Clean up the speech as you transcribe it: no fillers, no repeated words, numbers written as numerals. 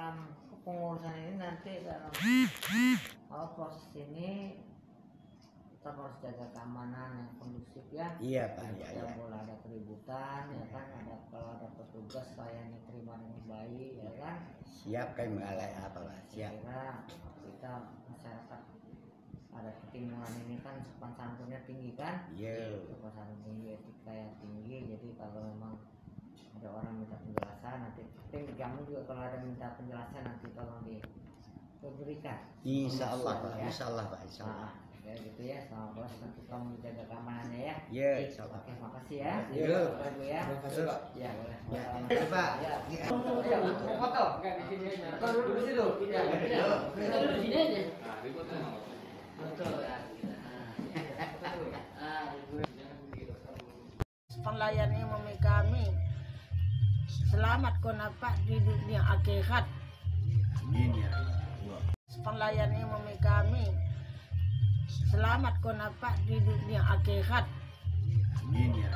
dalam kepengurusan ini nanti dalam proses ini kita harus jaga keamanan yang kondusif ya. Iya Pak, Tidak boleh ada keributan ya kan, kalau ada petugas layani terima dengan baik ya kan. Siap kan mengalai apa Pak? Siap. Kira kita masyarakat ada ketimuran ini kan sopan santunnya tinggi kan. Iya. Sopan santun tinggi, etika yang tinggi. Jadi kalau memang ada orang minta penjelasan nanti kamu juga kalau ada minta penjelasan nanti tolong diberikan. Insya Allah Pak, ya. Insya Allah Pak, Insya Allah. Ya gitu ya, sama bos nanti kamu jaga keamanannya ya. Iya, Insya Allah. Oke, makasih ya. Iya. Ibu ya. Makasih Pak. Ya boleh. Ya, makasih Pak. Ya. Ya, mau foto? Enggak di sini aja. Dulu di situ. Ya, dulu di sini aja. Nah, ributnya. Betul ya. Melayani mami kami, selamat kau nampak di dunia akhirat. Amin ya. Melayani mami kami, selamat kau nampak di dunia akhirat. Amin ya.